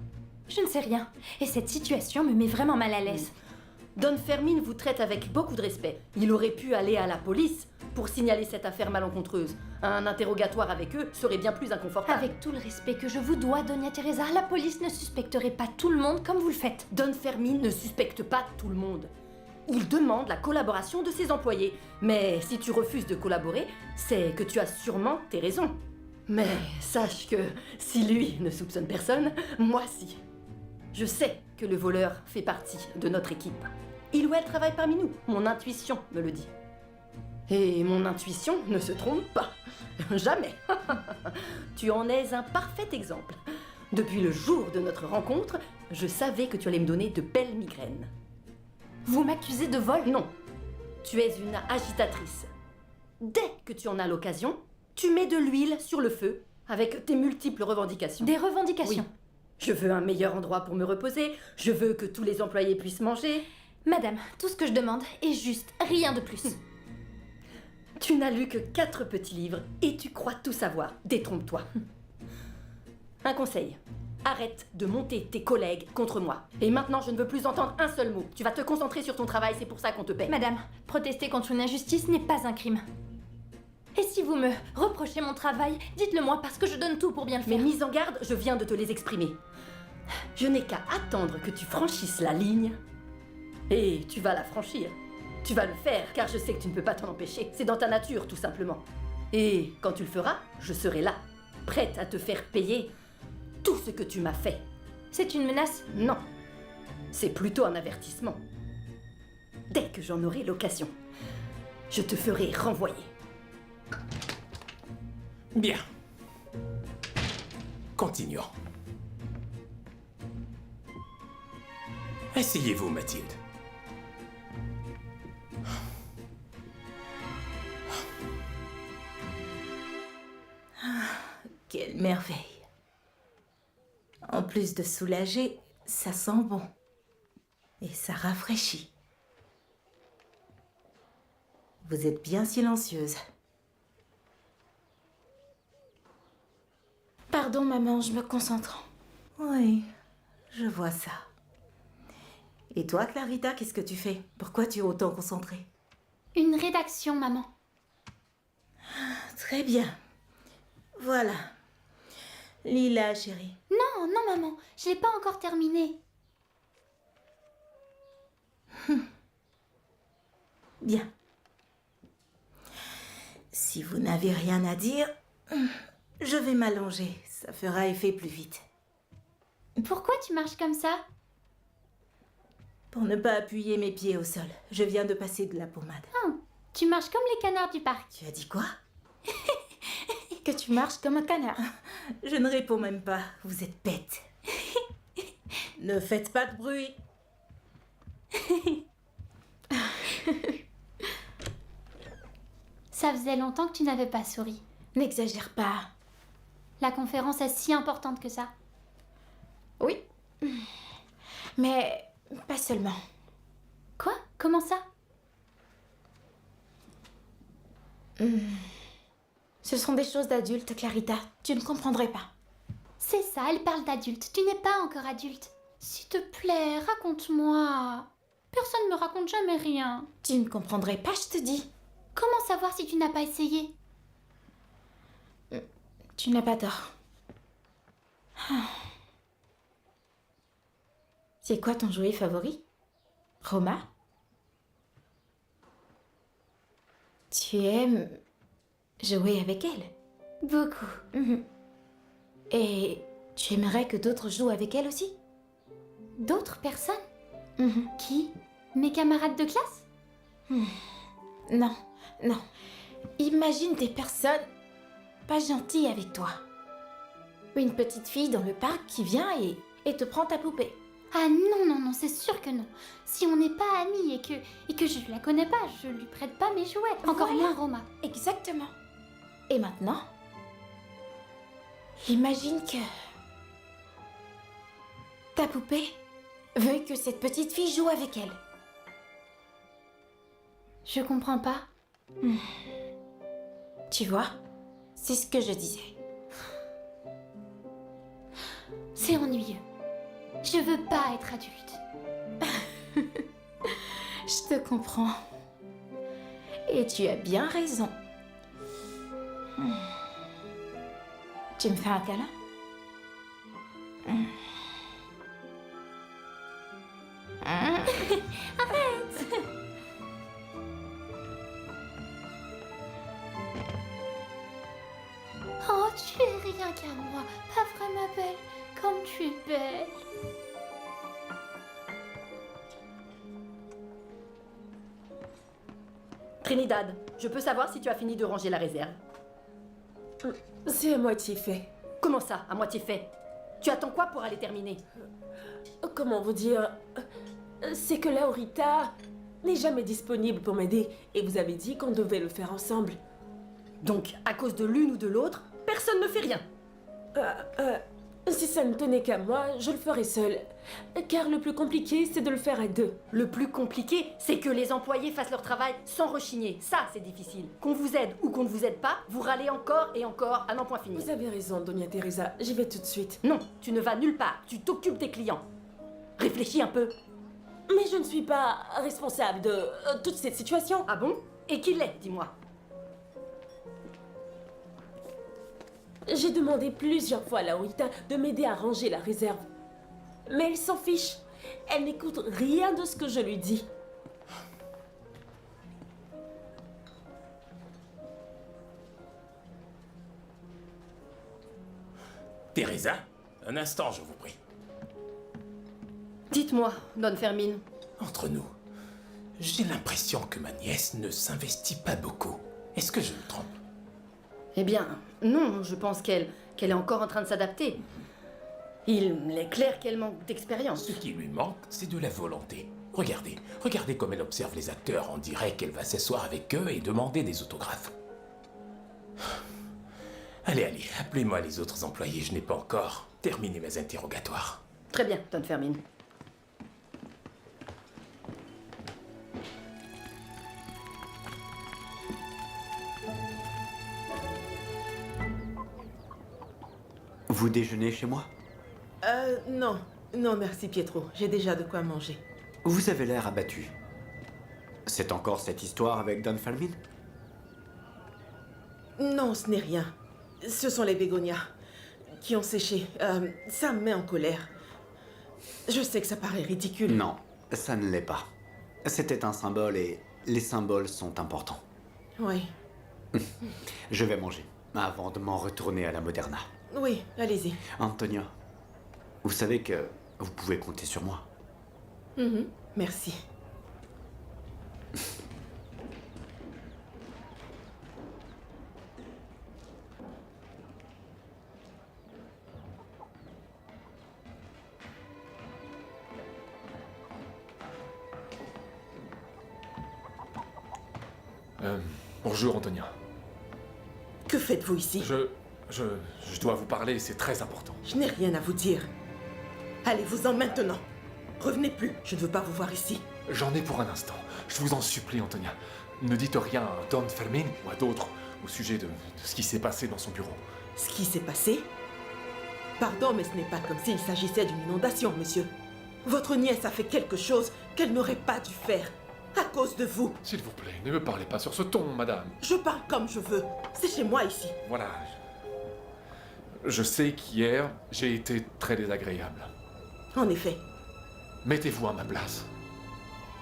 Je ne sais rien. Et cette situation me met vraiment mal à l'aise. Dawn Fermin vous traite avec beaucoup de respect. Il aurait pu aller à la police pour signaler cette affaire malencontreuse. Un interrogatoire avec eux serait bien plus inconfortable. Avec tout le respect que je vous dois, Doña Teresa, la police ne suspecterait pas tout le monde comme vous le faites. Don Fermin ne suspecte pas tout le monde. Il demande la collaboration de ses employés. Mais si tu refuses de collaborer, c'est que tu as sûrement tes raisons. Mais sache que si lui ne soupçonne personne, moi si. Je sais que le voleur fait partie de notre équipe. Il ou elle travaille parmi nous. Mon intuition me le dit. Et mon intuition ne se trompe pas. Jamais. Tu en es un parfait exemple. Depuis le jour de notre rencontre, je savais que tu allais me donner de belles migraines. Vous m'accusez de vol? Non. Tu es une agitatrice. Dès que tu en as l'occasion, tu mets de l'huile sur le feu avec tes multiples revendications. Des revendications? Oui. Je veux un meilleur endroit pour me reposer, je veux que tous les employés puissent manger. Madame, tout ce que je demande est juste, rien de plus. Tu n'as lu que 4 petits livres et tu crois tout savoir. Détrompe-toi. Un conseil. Arrête de monter tes collègues contre moi. Et maintenant, je ne veux plus entendre un seul mot. Tu vas te concentrer sur ton travail, c'est pour ça qu'on te paie. Madame, protester contre une injustice n'est pas un crime. Et si vous me reprochez mon travail, dites-le moi parce que je donne tout pour bien le faire. Mes mises en garde, je viens de te les exprimer. Je n'ai qu'à attendre que tu franchisses la ligne. Et tu vas la franchir. Tu vas le faire, car je sais que tu ne peux pas t'en empêcher. C'est dans ta nature, tout simplement. Et quand tu le feras, je serai là, prête à te faire payer tout ce que tu m'as fait. C'est une menace? Non. C'est plutôt un avertissement. Dès que j'en aurai l'occasion, je te ferai renvoyer. Bien. Continuons. Asseyez-vous, Mathilde. Quelle merveille. En plus de soulager, ça sent bon. Et ça rafraîchit. Vous êtes bien silencieuse. Pardon, maman, je me concentre. Oui, je vois ça. Et toi, Clarita, qu'est-ce que tu fais? Pourquoi tu es autant concentrée? Une rédaction, maman. Très bien. Voilà. Lila, chérie. Non, non, maman, je l'ai pas encore terminé. Bien. Si vous n'avez rien à dire, je vais m'allonger. Ça fera effet plus vite. Pourquoi tu marches comme ça? Pour ne pas appuyer mes pieds au sol. Je viens de passer de la pommade. Oh, tu marches comme les canards du parc. Tu as dit quoi? Que tu marches comme un canard. Je ne réponds même pas. Vous êtes bête. Ne faites pas de bruit. Ça faisait longtemps que tu n'avais pas souri. N'exagère pas. La conférence est si importante que ça. Oui. Mais pas seulement. Quoi? Comment ça? Ce sont des choses d'adultes, Clarita. Tu ne comprendrais pas. C'est ça, elle parle d'adulte. Tu n'es pas encore adulte. S'il te plaît, raconte-moi. Personne ne me raconte jamais rien. Tu ne comprendrais pas, je te dis. Comment savoir si tu n'as pas essayé? Tu n'as pas tort. C'est quoi ton jouet favori? Roma? Tu aimes jouer avec elle? Beaucoup. Et tu aimerais que d'autres jouent avec elle aussi? D'autres personnes? Qui? Mes camarades de classe? Non, non. Imagine des personnes pas gentilles avec toi. Une petite fille dans le parc qui vient et te prend ta poupée. Ah non, non, non, c'est sûr que non. Si on n'est pas amis et que je la connais pas, je lui prête pas mes jouets. Encore moins Roma. Exactement. Et maintenant, imagine que ta poupée veut que cette petite fille joue avec elle. Je comprends pas. Tu vois, c'est ce que je disais. C'est ennuyeux. Je veux pas être adulte. Je te comprends. Et tu as bien raison. Tu me fais un câlin? Arrête. Oh, tu es rien qu'à moi. Pas vrai, ma belle. Comme tu es belle. Trinidad, je peux savoir si tu as fini de ranger la réserve? C'est à moitié fait. Comment ça, à moitié fait? Tu attends quoi pour aller terminer? Comment vous dire? C'est que Laurita n'est jamais disponible pour m'aider et vous avez dit qu'on devait le faire ensemble. Donc, à cause de l'une ou de l'autre, personne ne fait rien. Si ça ne tenait qu'à moi, je le ferais seule. Car le plus compliqué, c'est de le faire à deux. Le plus compliqué, c'est que les employés fassent leur travail sans rechigner. Ça, c'est difficile. Qu'on vous aide ou qu'on ne vous aide pas, vous râlez encore et encore à n'en point finir. Vous avez raison, Doña Teresa. J'y vais tout de suite. Non, tu ne vas nulle part. Tu t'occupes des clients. Réfléchis un peu. Mais je ne suis pas responsable de toute cette situation. Ah bon? Et qui l'est, dis-moi? J'ai demandé plusieurs fois à Laurita de m'aider à ranger la réserve. Mais elle s'en fiche. Elle n'écoute rien de ce que je lui dis. Teresa, un instant, je vous prie. Dites-moi, Don Fermine. Entre nous, j'ai l'impression que ma nièce ne s'investit pas beaucoup. Est-ce que je me trompe? Eh bien, non, je pense qu'elle est encore en train de s'adapter. Il est clair qu'elle manque d'expérience. Ce qui lui manque, c'est de la volonté. Regardez comme elle observe les acteurs. On dirait qu'elle va s'asseoir avec eux et demander des autographes. Allez, appelez-moi les autres employés. Je n'ai pas encore terminé mes interrogatoires. Très bien, Don Fermine. Vous déjeunez chez moi? Non. Non, merci Pietro. J'ai déjà de quoi manger. Vous avez l'air abattu. C'est encore cette histoire avec Don Fermine? Non, ce n'est rien. Ce sont les bégonias qui ont séché. Ça me met en colère. Je sais que ça paraît ridicule. Non, ça ne l'est pas. C'était un symbole et les symboles sont importants. Oui. Je vais manger avant de m'en retourner à la Moderna. Oui, allez-y. Antonia, vous savez que vous pouvez compter sur moi. Merci. Bonjour, Antonia. Que faites-vous ici? Je dois vous parler, c'est très important. Je n'ai rien à vous dire. Allez-vous-en maintenant. Revenez plus, je ne veux pas vous voir ici. J'en ai pour un instant. Je vous en supplie, Antonia. Ne dites rien à Don Fermine ou à d'autres au sujet de ce qui s'est passé dans son bureau. Ce qui s'est passé? Pardon, mais ce n'est pas comme s'il s'agissait d'une inondation, monsieur. Votre nièce a fait quelque chose qu'elle n'aurait pas dû faire. À cause de vous. S'il vous plaît, ne me parlez pas sur ce ton, madame. Je parle comme je veux. C'est chez moi ici. Voilà. Je sais qu'hier, j'ai été très désagréable. En effet. Mettez-vous à ma place.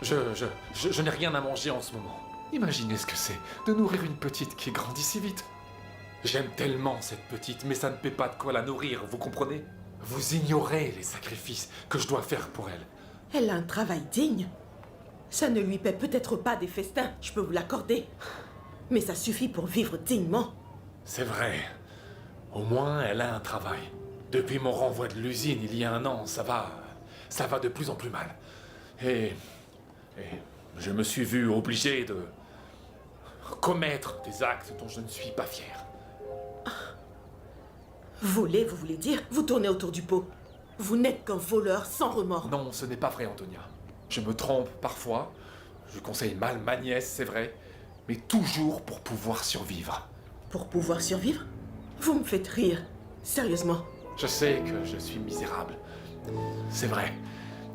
Je n'ai rien à manger en ce moment. Imaginez ce que c'est de nourrir une petite qui grandit si vite. J'aime tellement cette petite, mais ça ne paie pas de quoi la nourrir, vous comprenez? Vous ignorez les sacrifices que je dois faire pour elle. Elle a un travail digne. Ça ne lui paie peut-être pas des festins, je peux vous l'accorder. Mais ça suffit pour vivre dignement. C'est vrai. Au moins, elle a un travail. Depuis mon renvoi de l'usine, il y a 1 an, ça va de plus en plus mal. Et je me suis vu obligé de commettre des actes dont je ne suis pas fier. Voler, vous voulez dire? Vous tournez autour du pot. Vous n'êtes qu'un voleur sans remords. Non, ce n'est pas vrai, Antonia. Je me trompe parfois. Je conseille mal ma nièce, c'est vrai. Mais toujours pour pouvoir survivre. Pour pouvoir survivre? Vous me faites rire. Sérieusement. Je sais que je suis misérable. C'est vrai.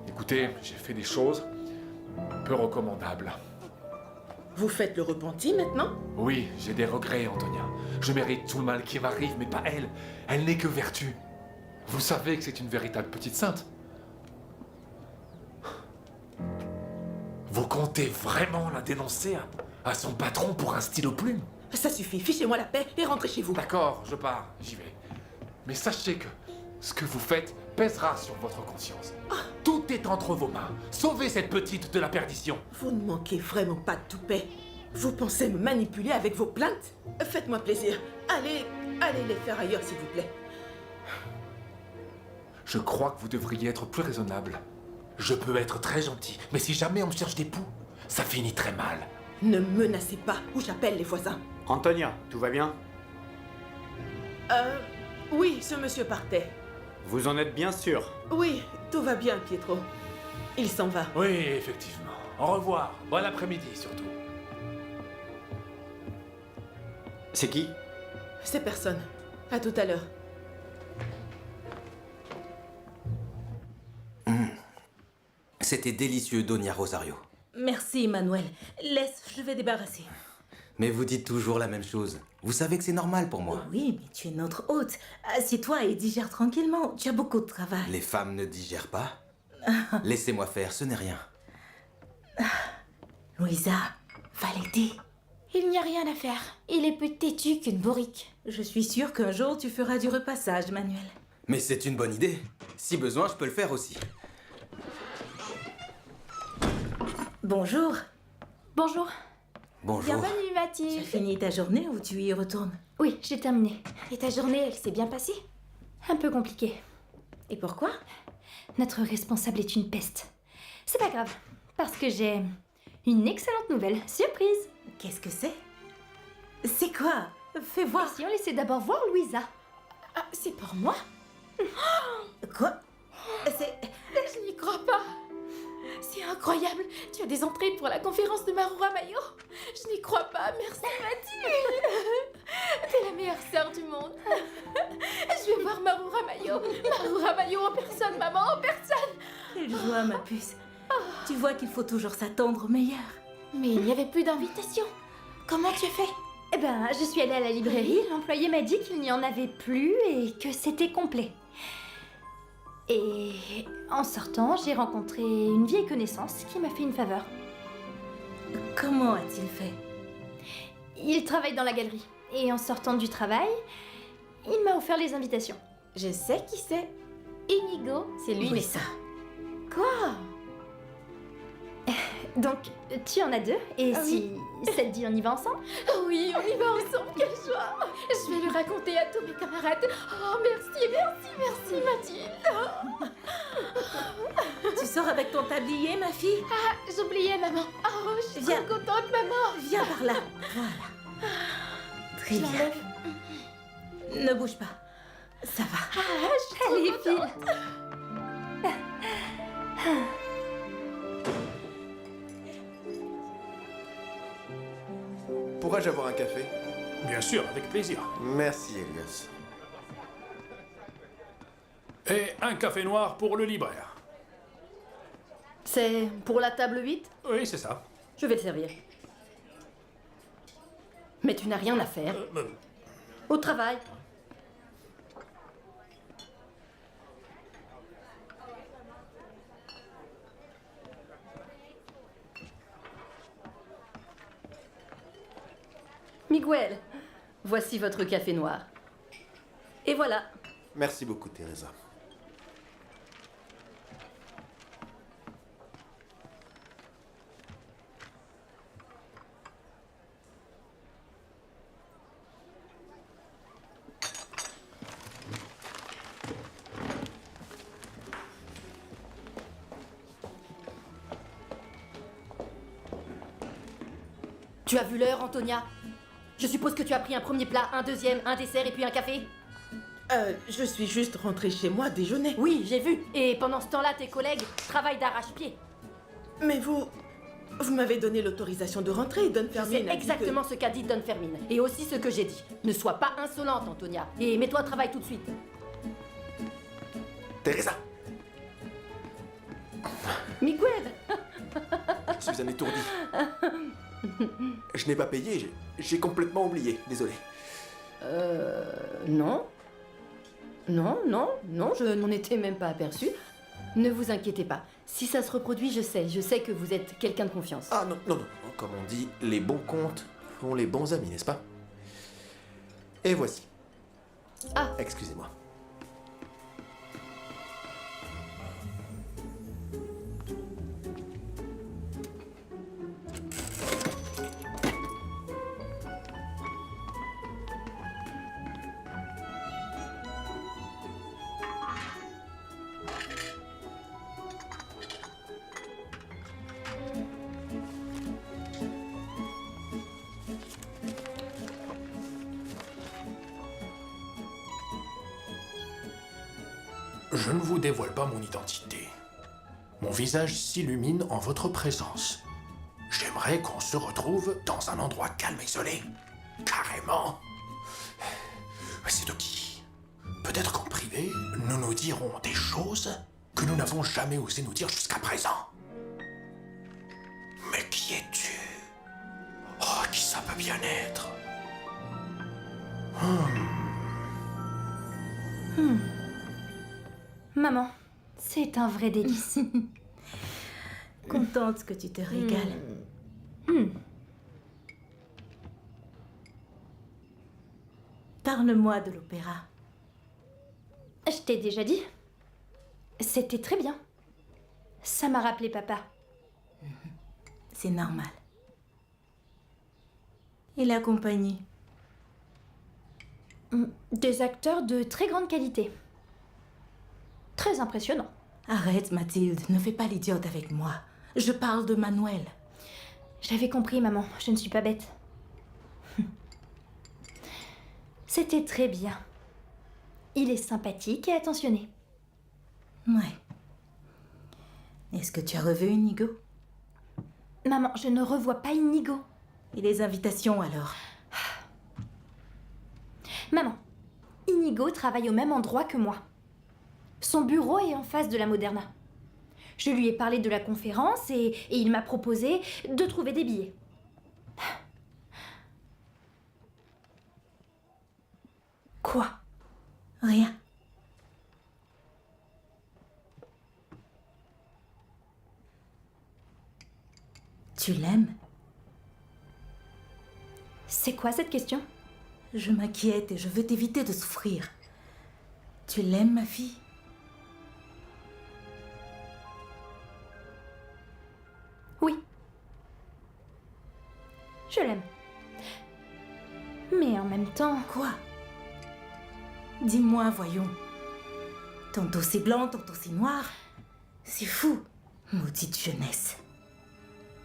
Écoutez, j'ai fait des choses peu recommandables. Vous faites le repenti maintenant? Oui, j'ai des regrets, Antonia. Je mérite tout le mal qui m'arrive, mais pas elle. Elle n'est que vertu. Vous savez que c'est une véritable petite sainte. Vous comptez vraiment la dénoncer à son patron pour un stylo plume? Ça suffit, fichez-moi la paix et rentrez chez vous. D'accord, je pars, j'y vais. Mais sachez que ce que vous faites pèsera sur votre conscience. Tout est entre vos mains. Sauvez cette petite de la perdition. Vous ne manquez vraiment pas de toupet. Vous pensez me manipuler avec vos plaintes? Faites-moi plaisir. Allez les faire ailleurs, s'il vous plaît. Je crois que vous devriez être plus raisonnable. Je peux être très gentil, mais si jamais on me cherche d'époux, ça finit très mal. Ne menacez pas ou j'appelle les voisins. Antonia, tout va bien? Oui, ce monsieur partait. Vous en êtes bien sûr? Oui, tout va bien, Pietro. Il s'en va. Oui, effectivement. Au revoir. Bon après-midi, surtout. C'est qui? C'est personne. À tout à l'heure. C'était délicieux, Donia Rosario. Merci, Manuel. Laisse, je vais débarrasser. Mais vous dites toujours la même chose. Vous savez que c'est normal pour moi. Oui, mais tu es notre hôte. Assieds-toi et digère tranquillement. Tu as beaucoup de travail. Les femmes ne digèrent pas. Laissez-moi faire, ce n'est rien. Louisa, va l'aider. Il n'y a rien à faire. Il est plus têtu qu'une bourrique. Je suis sûre qu'un jour tu feras du repassage, Manuel. Mais c'est une bonne idée. Si besoin, je peux le faire aussi. Bonjour. Bonjour. Bonjour. Bienvenue, Mathilde. Tu as fini ta journée ou tu y retournes? Oui, j'ai terminé. Et ta journée, elle s'est bien passée? Un peu compliqué. Et pourquoi? Notre responsable est une peste. C'est pas grave, parce que j'ai une excellente nouvelle. Surprise! Qu'est-ce que c'est? C'est quoi? Fais voir. Et si on laissait d'abord voir Louisa? Ah, c'est pour moi? Quoi? C'est... Je n'y crois pas. C'est incroyable. Tu as des entrées pour la conférence de Marura Mayo? Je n'y crois pas. Merci, Mathilde. T'es la meilleure sœur du monde. Je vais voir Marura Mayo. Marura Mayo en personne, maman, en personne. Quelle joie, ma puce. Tu vois qu'il faut toujours s'attendre au meilleur. Mais il n'y avait plus d'invitation. Comment tu as fait? Eh ben, je suis allée à la librairie. L'employé m'a dit qu'il n'y en avait plus et que c'était complet. Et en sortant, j'ai rencontré une vieille connaissance qui m'a fait une faveur. Comment a-t-il fait? Il travaille dans la galerie. Et en sortant du travail, il m'a offert les invitations. Je sais qui c'est. Inigo, c'est lui. Oui, ça. Quoi? Donc, tu en as deux, et Ah si ça te dit, on y va ensemble? Oui, on y va ensemble, quelle joie! Je vais le raconter à tous mes camarades. Oh, merci, Mathilde! Tu sors avec ton tablier, ma fille? Ah, j'oubliais, maman. Oh, je suis trop contente, maman. Viens par là. Voilà. Très Je bien. l'enlève. Ne bouge pas. Ça va. Ah, je suis trop Allez, contente. Pourrais-je avoir un café? Bien sûr, avec plaisir. Merci, Elias. Et un café noir pour le libraire. C'est pour la table 8? Oui, c'est ça. Je vais le servir. Mais tu n'as rien à faire. Au travail. Miguel, voici votre café noir. Et voilà. Merci beaucoup, Teresa. Tu as vu l'heure, Antonia? Je suppose que tu as pris un premier plat, un deuxième, un dessert et puis un café? Je suis juste rentrée chez moi déjeuner. Oui, j'ai vu. Et pendant ce temps-là, tes collègues travaillent d'arrache-pied. Mais vous m'avez donné l'autorisation de rentrer, Don Fermin. C'est exactement ce qu'a dit Don Fermin. Et aussi ce que j'ai dit. Ne sois pas insolente, Antonia. Et mets-toi au travail tout de suite. Teresa! Miguel! Je suis un étourdi. Je n'ai pas payé, j'ai complètement oublié, désolé. Non. Non, je n'en étais même pas aperçue. Ne vous inquiétez pas. Si ça se reproduit, je sais que vous êtes quelqu'un de confiance. Ah non, comme on dit, les bons comptes font les bons amis, n'est-ce pas? Et voici. Ah. Excusez-moi. Je ne vous dévoile pas mon identité. Mon visage s'illumine en votre présence. J'aimerais qu'on se retrouve dans un endroit calme et isolé. Carrément. C'est de qui? Peut-être qu'en privé, nous nous dirons des choses que nous n'avons jamais osé nous dire jusqu'à présent. Mais qui es-tu? Oh, qui ça peut bien être? Maman, c'est un vrai délice. Contente que tu te régales. Parle-moi de l'opéra. Je t'ai déjà dit. C'était très bien. Ça m'a rappelé papa. C'est normal. Et la compagnie? Des acteurs de très grande qualité. Très impressionnant. Arrête, Mathilde, ne fais pas l'idiote avec moi. Je parle de Manuel. J'avais compris, maman, je ne suis pas bête. C'était très bien. Il est sympathique et attentionné. Ouais. Est-ce que tu as revu Inigo? Maman, je ne revois pas Inigo. Et les invitations alors? Maman, Inigo travaille au même endroit que moi. Son bureau est en face de la Moderna. Je lui ai parlé de la conférence et il m'a proposé de trouver des billets. Quoi? Rien. Tu l'aimes? C'est quoi cette question? Je m'inquiète et je veux t'éviter de souffrir. Tu l'aimes, ma fille? Oui. Je l'aime. Mais en même temps... Quoi? Dis-moi, voyons. Tantôt c'est blanc, tantôt c'est noir. C'est fou. Maudite jeunesse.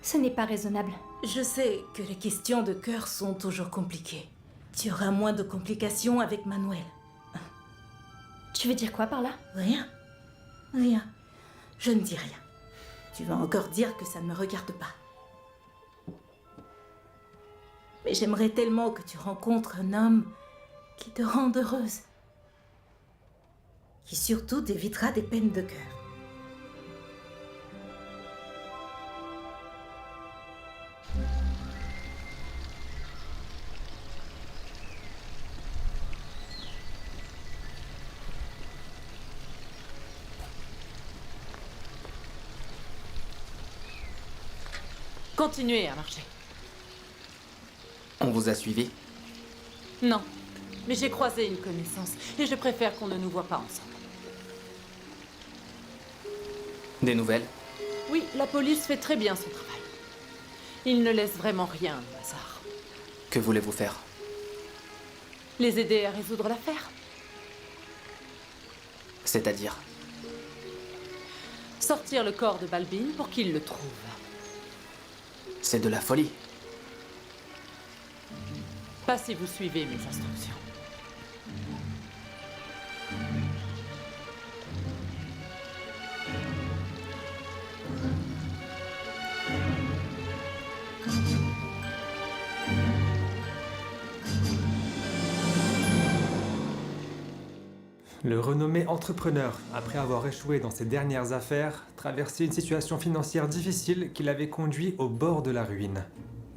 Ce n'est pas raisonnable. Je sais que les questions de cœur sont toujours compliquées. Tu auras moins de complications avec Manuel. Tu veux dire quoi par là? Rien. Rien. Je ne dis rien. Tu vas encore dire que ça ne me regarde pas. Mais j'aimerais tellement que tu rencontres un homme qui te rende heureuse. Qui surtout t'évitera des peines de cœur. Continuez à marcher. On vous a suivi? Non, mais j'ai croisé une connaissance et je préfère qu'on ne nous voit pas ensemble. Des nouvelles? Oui, la police fait très bien son travail. Ils ne laissent vraiment rien au hasard. Que voulez-vous faire? Les aider à résoudre l'affaire. C'est-à-dire? Sortir le corps de Balbin pour qu'il le trouve. C'est de la folie. Pas si vous suivez mes instructions. Le renommé entrepreneur, après avoir échoué dans ses dernières affaires, traversait une situation financière difficile qui l'avait conduit au bord de la ruine.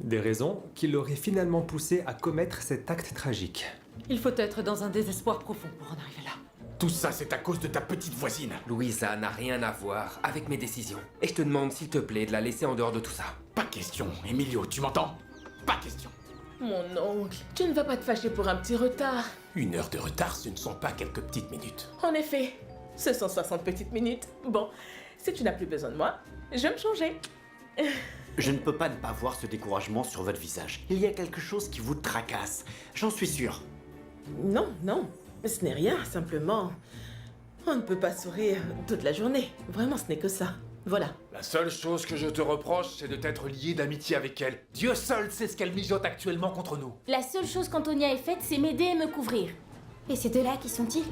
Des raisons qui l'auraient finalement poussé à commettre cet acte tragique. Il faut être dans un désespoir profond pour en arriver là. Tout ça, c'est à cause de ta petite voisine. Louisa n'a rien à voir avec mes décisions. Et je te demande, s'il te plaît, de la laisser en dehors de tout ça. Pas question, Emilio, tu m'entends? Pas question. Mon oncle, tu ne vas pas te fâcher pour un petit retard. 1 heure de retard, ce ne sont pas quelques petites minutes. En effet, ce sont 60 petites minutes. Bon, si tu n'as plus besoin de moi, je vais me changer. Je ne peux pas ne pas voir ce découragement sur votre visage. Il y a quelque chose qui vous tracasse. J'en suis sûr. Non, non, ce n'est rien, simplement... On ne peut pas sourire toute la journée. Vraiment, ce n'est que ça. Voilà. La seule chose que je te reproche, c'est de t'être lié d'amitié avec elle. Dieu seul sait ce qu'elle mijote actuellement contre nous. La seule chose qu'Antonia ait faite, c'est m'aider et me couvrir. Et ces deux-là, qui sont-ils?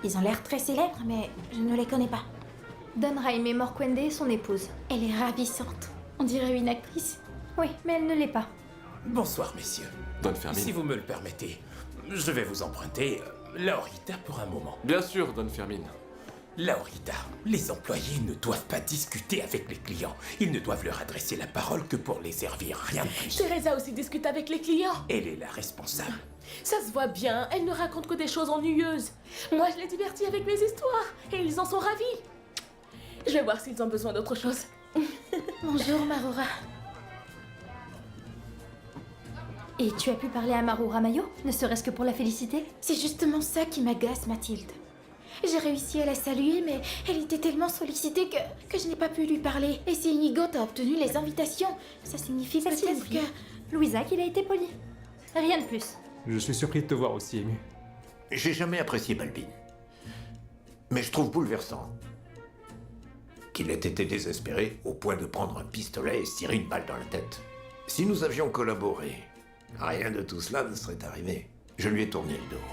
Ils ont l'air très célèbres, mais je ne les connais pas. Don Jaime Morquende, son épouse. Elle est ravissante. On dirait une actrice. Oui, mais elle ne l'est pas. Bonsoir, messieurs. Don Fermin. Si vous me le permettez, je vais vous emprunter Laurita pour un moment. Bien sûr, Don Fermin. Laurita, les employés ne doivent pas discuter avec les clients. Ils ne doivent leur adresser la parole que pour les servir, rien de plus. Teresa aussi discute avec les clients. Elle est la responsable. Ça se voit bien, elle ne raconte que des choses ennuyeuses. Moi, je les divertis avec mes histoires, et ils en sont ravis. Je vais voir s'ils ont besoin d'autre chose. Bonjour, Marora. Et tu as pu parler à Marora Mayo, ne serait-ce que pour la féliciter? C'est justement ça qui m'agace, Mathilde. J'ai réussi à la saluer, mais elle était tellement sollicitée que je n'ai pas pu lui parler. Et si Inigo t'a obtenu les invitations, ça signifie peut-être que... Louisa qu'il a été poli. Rien de plus. Je suis surpris de te voir aussi ému. J'ai jamais apprécié Balbin. Mais je trouve bouleversant qu'il ait été désespéré au point de prendre un pistolet et se tirer une balle dans la tête. Si nous avions collaboré, rien de tout cela ne serait arrivé. Je lui ai tourné le dos.